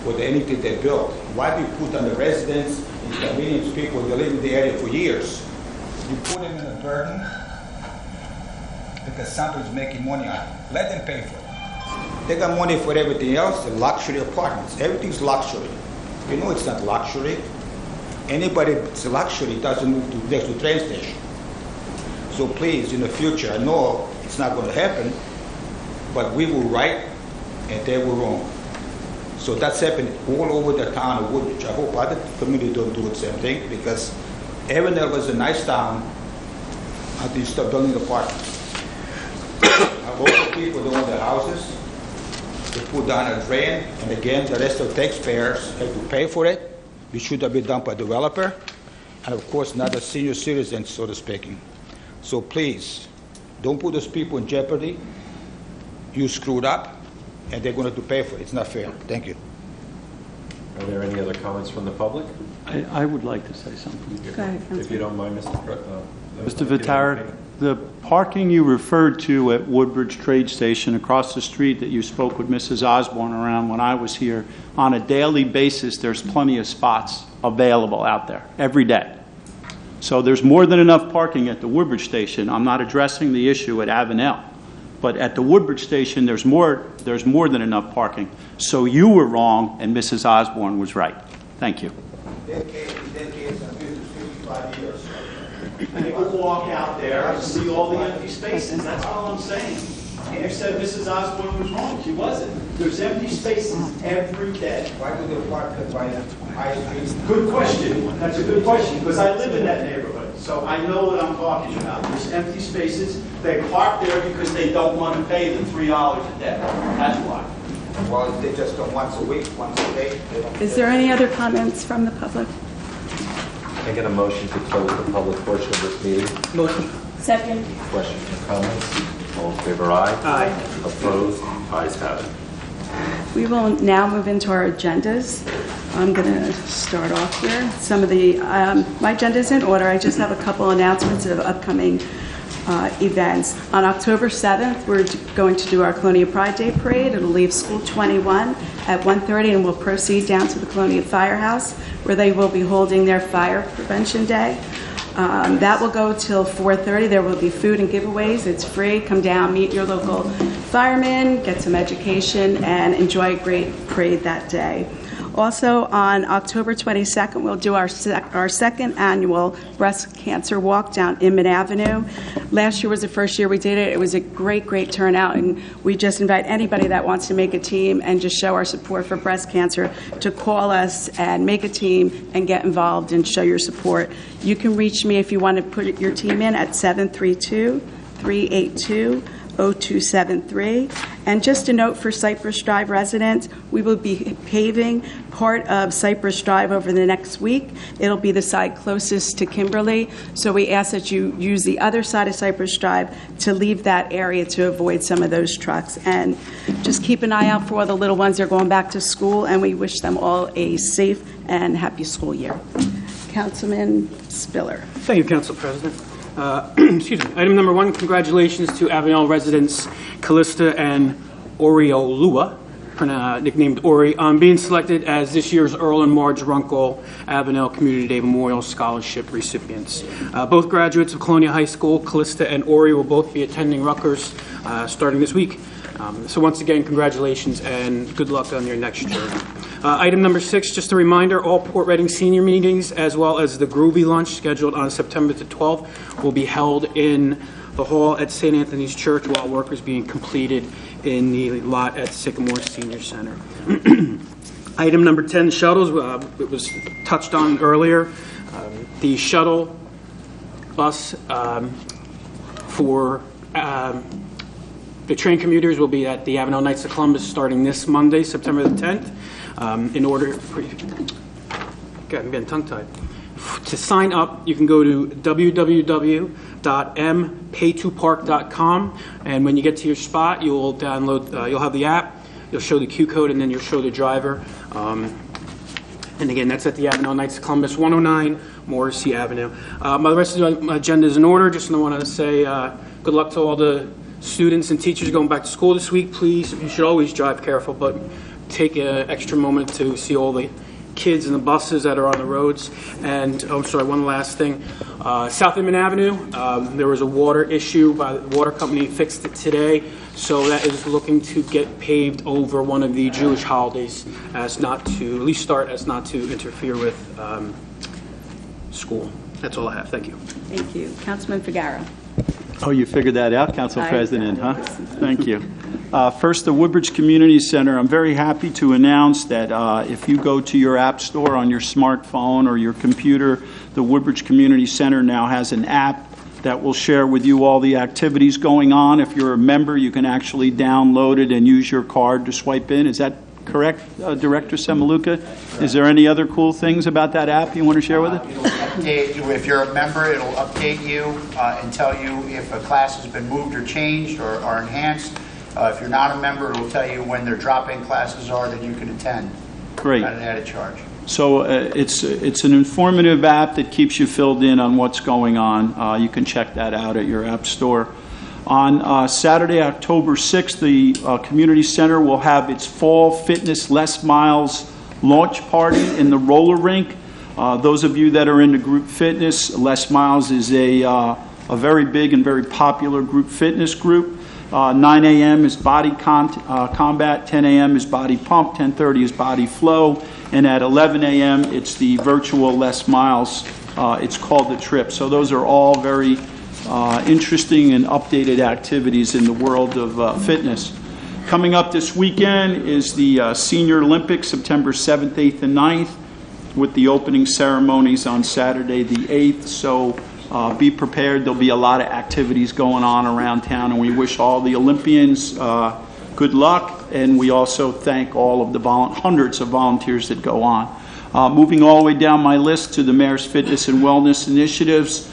with anything they build. Why do you put on the residents, inconvenience people that live in the area for years? You put them in a burden because somebody's making money on it. Let them pay for it. They got money for everything else, the luxury apartments. Everything's luxury. You know it's not luxury. Anybody that's luxury doesn't move to next to train station. So please, in the future, I know it's not going to happen, but we were right and they were wrong. So that's happening all over the town of Woodbridge. I hope other communities don't do the same thing, because Avondale was a nice town until you start building apartments. Local people don't own their houses. They put down a drain, and again, the rest of the taxpayers have to pay for it. It should have been done by a developer, and of course, not the senior citizens, so to speaking. So please, don't put those people in jeopardy. You screwed up, and they're going to have to pay for it. It's not fair. Thank you. Are there any other comments from the public? I would like to say something. Go ahead, If you don't mind, Mr. Vitara, the parking you referred to at Woodbridge Trade Station across the street that you spoke with Mrs. Osborne around when I was here, on a daily basis, there's plenty of spots available out there every day. So there's more than enough parking at the Woodbridge Station. I'm not addressing the issue at Avenel, but at the Woodbridge Station, there's more than enough parking. So you were wrong, and Mrs. Osborne was right. Thank you. People walk out there and see all the empty spaces. That's all I'm saying. You said Mrs. Osborne was wrong. She wasn't. There's empty spaces every day. Why do they park by high streets? Good question. That's a good question, because I live in that neighborhood, so I know what I'm talking about. There's empty spaces. They park there because they don't want to pay the $3 a day. That's why. Well, if they just come once a week, once a day. Is there any other comments from the public? Can I get a motion to close the public portion of this meeting? Motion. Second. Questions or comments? All in favor, aye? Aye. Opposed? Ayes have it. We will now move into our agendas. I'm going to start off here. Some of the, my agenda is in order. I just have a couple announcements of upcoming events. On October 7th, we're going to do our Colonia Pride Day Parade. It'll leave School 21 at 1:30 and will proceed down to the Colonia Firehouse, where they will be holding their Fire Prevention Day. That will go till 4:30. There will be food and giveaways. It's free. Come down, meet your local firemen, get some education, and enjoy a great parade that day. Also, on October 22nd, we'll do our second annual breast cancer walk down Inman Avenue. Last year was the first year we did it. It was a great, great turnout, and we just invite anybody that wants to make a team and just show our support for breast cancer to call us and make a team and get involved and show your support. You can reach me if you want to put your team in at 732-382-0273. And just a note for Cypress Drive residents, we will be paving part of Cypress Drive over the next week. It'll be the side closest to Kimberly, so we ask that you use the other side of Cypress Drive to leave that area to avoid some of those trucks. And just keep an eye out for all the little ones that are going back to school, and we wish them all a safe and happy school year. Councilman Spiller. Thank you, Council President. Excuse me. Item number 1, congratulations to Avenel residents Callista and Oriolua, nicknamed Ori, on being selected as this year's Earl and Marge Runkle Avenel Community Day Memorial Scholarship recipients. Both graduates of Colonia High School, Callista and Ori, will both be attending Rutgers starting this week. So once again, congratulations and good luck on your next journey. Item number 6, just a reminder, all Port Reading senior meetings as well as the Groovy Lunch scheduled on September the 12th will be held in the hall at St. Anthony's Church while work is being completed in the lot at Sycamore Senior Center. Item number 10, shuttles. It was touched on earlier. The shuttle bus for the train commuters will be at the Avenel Knights of Columbus starting this Monday, September the 10th. In order, I'm getting tongue-tied. To sign up, you can go to www.mpay2park.com, and when you get to your spot, you'll download. You'll have the app. You'll show the Q code, and then you'll show the driver. And again, that's at the Avenel Knights of Columbus, 109 Morrissey Avenue. The rest of the agenda is in order. Just want to say good luck to all the students and teachers going back to school this week. Please, you should always drive careful, but take an extra moment to see all the kids and the buses that are on the roads. And, one last thing. South Inman Avenue, there was a water issue by the water company, fixed it today, so that is looking to get paved over one of the Jewish holidays as not to, at least start as not to interfere with school. That's all I have. Thank you. Thank you. Councilman Figueroa. Oh, you figured that out, Council President, huh? Thank you. First, the Woodbridge Community Center. I'm very happy to announce that if you go to your app store on your smartphone or your computer, the Woodbridge Community Center now has an app that will share with you all the activities going on. If you're a member, you can actually download it and use your card to swipe in. Is that correct, Director Semaluka? Is there any other cool things about that app you want to share with us? It'll update you. If you're a member, it'll update you and tell you if a class has been moved or changed or enhanced. If you're not a member, it'll tell you when their drop-in classes are that you can attend. Great. At an added charge. So it's an informative app that keeps you filled in on what's going on. You can check that out at your app store. On Saturday, October 6th, the Community Center will have its Fall Fitness Les Miles launch party in the roller rink. Those of you that are into group fitness, Les Miles is a very big and very popular group fitness group. 9 a.m. is body combat, 10 a.m. is body pump, 10:30 is body flow, and at 11 a.m. it's the virtual Les Miles. It's called The Trip. So those are all very interesting and updated activities in the world of fitness. Coming up this weekend is the Senior Olympics, September 7th, 8th, and 9th, with the opening ceremonies on Saturday the 8th. So be prepared. There'll be a lot of activities going on around town, and we wish all the Olympians good luck, and we also thank all of the hundreds of volunteers that go on. Moving all the way down my list to the Mayor's Fitness and Wellness Initiatives,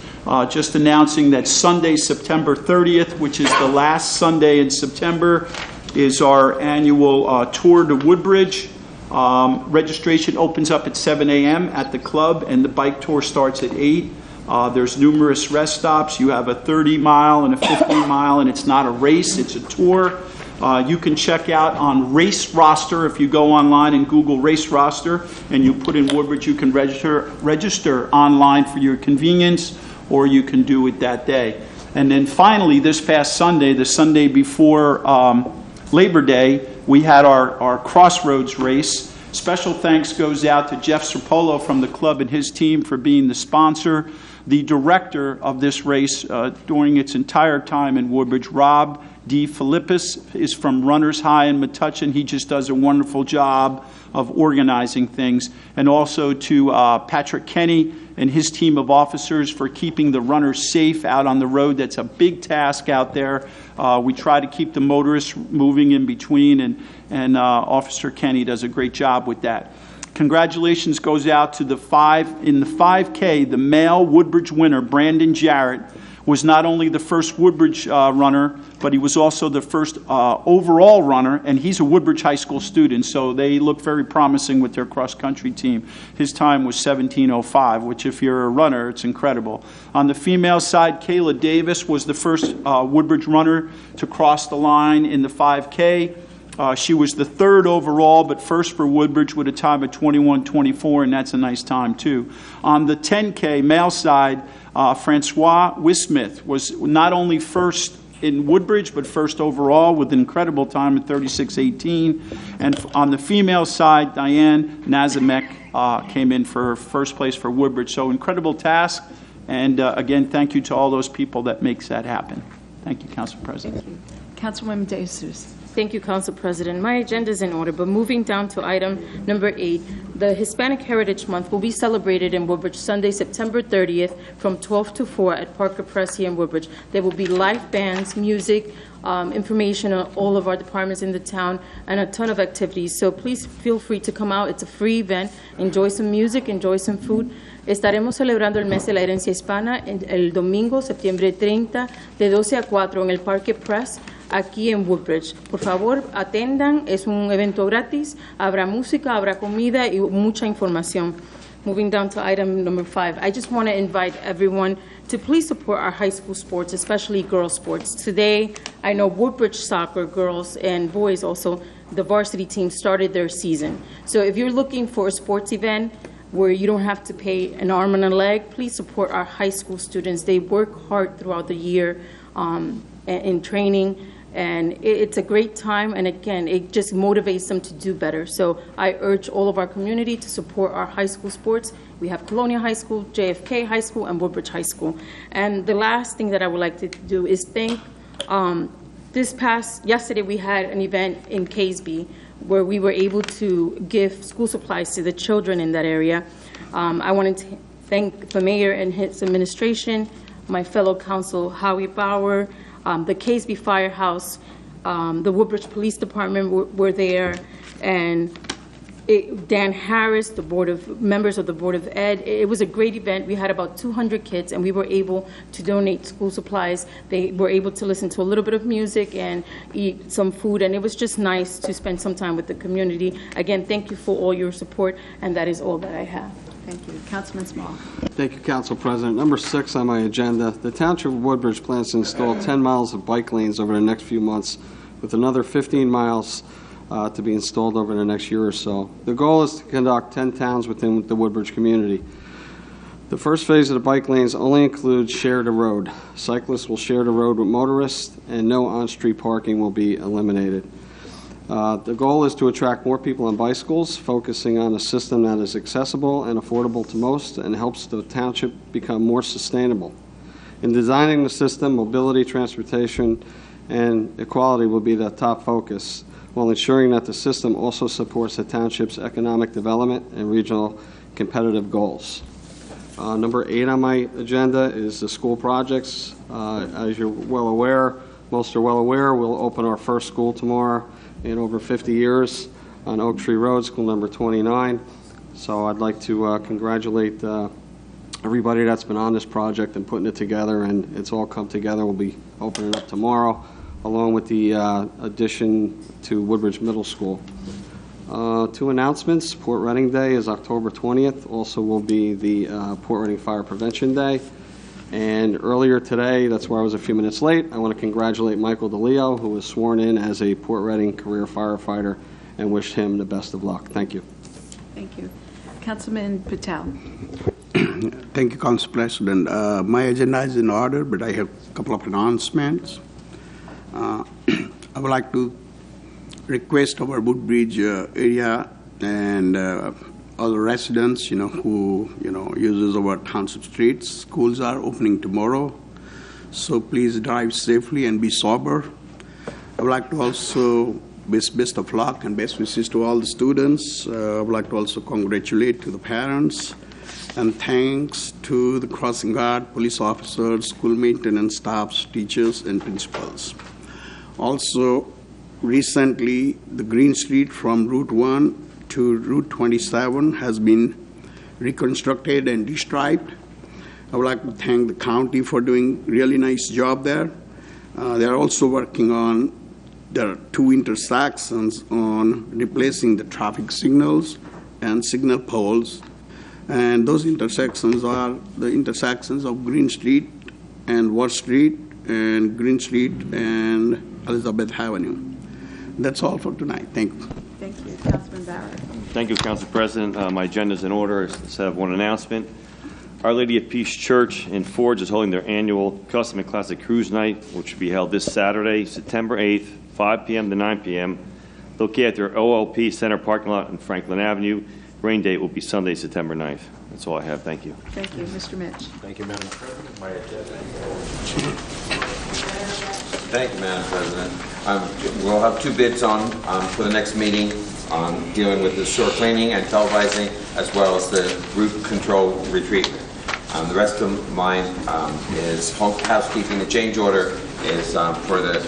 just announcing that Sunday, September 30th, which is the last Sunday in September, is our annual tour to Woodbridge. Registration opens up at 7 a.m. at the club, and the bike tour starts at 8. There's numerous rest stops. You have a 30-mile and a 15-mile, and it's not a race, it's a tour. You can check out on Race Roster. If you go online and Google Race Roster and you put in Woodbridge, you can register online for your convenience, or you can do it that day. And then finally, this past Sunday, the Sunday before Labor Day, we had our Crossroads race, Special thanks goes out to Jeff Serpolo from the club and his team for being the sponsor. The director of this race during its entire time in Woodbridge, Rob D. Philippus, is from Runners High in Metuchen. He just does a wonderful job of organizing things. And also to Patrick Kenny and his team of officers for keeping the runners safe out on the road. That's a big task out there. We try to keep the motorists moving in between, and Officer Kenny does a great job with that. Congratulations goes out to the 5K, the male Woodbridge winner, Brandon Jarrett, was not only the first Woodbridge runner, but he was also the first overall runner, and he's a Woodbridge High School student, so they look very promising with their cross-country team. His time was 17:05, which if you're a runner, it's incredible. On the female side, Kayla Davis was the first Woodbridge runner to cross the line in the 5K. She was the third overall, but first for Woodbridge with a time of 21:24, and that's a nice time, too. On the 10K male side, Francois Wismith was not only first in Woodbridge, but first overall with an incredible time of 36:18. And on the female side, Diane Nazamek came in for first place for Woodbridge. So incredible task. And again, thank you to all those people that makes that happen. Thank you, Council President. Thank you. Councilwoman De Jesus. Thank you, Council President. My agenda is in order, but moving down to item number 8, the Hispanic Heritage Month will be celebrated in Woodbridge Sunday, September 30th from 12 to 4 at Parker Press here in Woodbridge. There will be live bands, music, information on all of our departments in the town, and a ton of activities. So please feel free to come out. It's a free event. Enjoy some music, enjoy some food. Estaremos celebrando el mes de la herencia hispana el domingo, septiembre 30, de 12 a 4 en el Parque Press, aquí en Woodbridge. Por favor, atendan, es un evento gratis, habrá música, habrá comida y mucha información. Moving down to item number 5, I just want to invite everyone to please support our high school sports, especially girls sports. Today, I know Woodbridge soccer, girls and boys also, the varsity team started their season. So if you're looking for a sports event where you don't have to pay an arm and a leg, please support our high school students. They work hard throughout the year in training, and it's a great time, and again, it just motivates them to do better. So I urge all of our community to support our high school sports. We have Colonial High School, JFK High School, and Woodbridge High School. And the last thing that I would like to do is thank, yesterday we had an event in Caseby where we were able to give school supplies to the children in that area. I wanted to thank the mayor and his administration, my fellow council Howie Bauer, the Caseby Firehouse, the Woodbridge Police Department were there, and Dan Harris, the members of the Board of Ed. It was a great event. We had about 200 kids, and we were able to donate school supplies. They were able to listen to a little bit of music and eat some food, and it was just nice to spend some time with the community. Again, thank you for all your support, and that is all that I have. Thank you. Councilman Small. Thank you, Council President. Number 6 on my agenda, the Township of Woodbridge plans to install 10 miles of bike lanes over the next few months, with another 15 miles to be installed over the next year or so. The goal is to conduct 10 towns within the Woodbridge community. The first phase of the bike lanes only includes share the road. Cyclists will share the road with motorists, and no on-street parking will be eliminated. The goal is to attract more people on bicycles, focusing on a system that is accessible and affordable to most and helps the township become more sustainable. In designing the system, mobility, transportation, and equality will be the top focus, while ensuring that the system also supports the township's economic development and regional competitive goals. Number 8 on my agenda is the school projects. As you're well aware, most are well aware, we'll open our first school tomorrow in over 50 years on Oak Tree Road, school number 29. So I'd like to congratulate everybody that's been on this project and putting it together, and it's all come together. We'll be opening up tomorrow, along with the addition to Woodbridge Middle School. 2 announcements. Port Reading Day is October 20th. Also will be the Port Reading Fire Prevention Day. And earlier today, that's why I was a few minutes late, I want to congratulate Michael DeLeo, who was sworn in as a Port Reading career firefighter, and wish him the best of luck. Thank you. Thank you. Councilman Patel. Thank you, Council President. My agenda is in order, but I have a couple of announcements. I would like to request our Woodbridge area and other residents, who, uses our township streets. Schools are opening tomorrow, so please drive safely and be sober. I would like to also wish best of luck and best wishes to all the students. I would like to also congratulate to the parents, and thanks to the crossing guard, police officers, school maintenance staffs, teachers, and principals. Also, recently, the Green Street from Route 1 to Route 27 has been reconstructed and restriped. I would like to thank the county for doing really nice job there. They are also working on the 2 intersections on replacing the traffic signals and signal poles. And those intersections are the intersections of Green Street and Ward Street and Green Street and Elizabeth Avenue. That's all for tonight. Thank you. Thank you. Councilman Barrett. Thank you, Council President. My agenda is in order. I have one announcement. Our Lady of Peace Church in Forge is holding their annual Custom and Classic Cruise Night, which will be held this Saturday, September 8th, 5 p.m. to 9 p.m., located at their OLP Center parking lot on Franklin Avenue. Rain date will be Sunday, September 9th. That's all I have. Thank you. Thank you. Mr. Mitch. Thank you, Madam President. My agenda. Thank you, Madam President. We'll have 2 bids on for the next meeting on dealing with the shore cleaning and televising, as well as the root control retreatment. The rest of mine is housekeeping. The change order is for the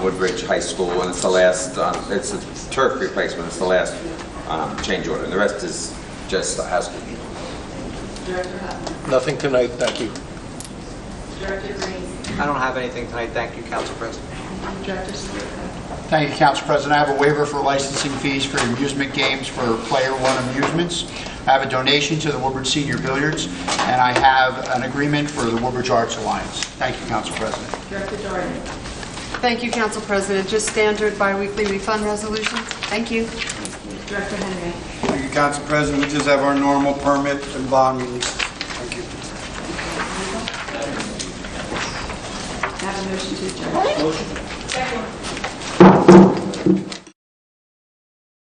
Woodbridge High School, and it's the last. It's a turf replacement. It's the last change order, and the rest is just housekeeping. Director Hutton. Nothing tonight, thank you. Director Green. I don't have anything tonight. Thank you, Council President. Director Slocum. Thank you, Council President. I have a waiver for licensing fees for amusement games for Player One Amusements. I have a donation to the Woodbridge Senior Billiards, and I have an agreement for the Woodbridge Arts Alliance. Thank you, Council President. Director Jordan. Thank you, Council President. Just standard biweekly refund resolutions. Thank you. Director Henry. Thank you, Council President. We just have our normal permit and bond releases. Thank you. Have a motion to adjourn. Motion. Second.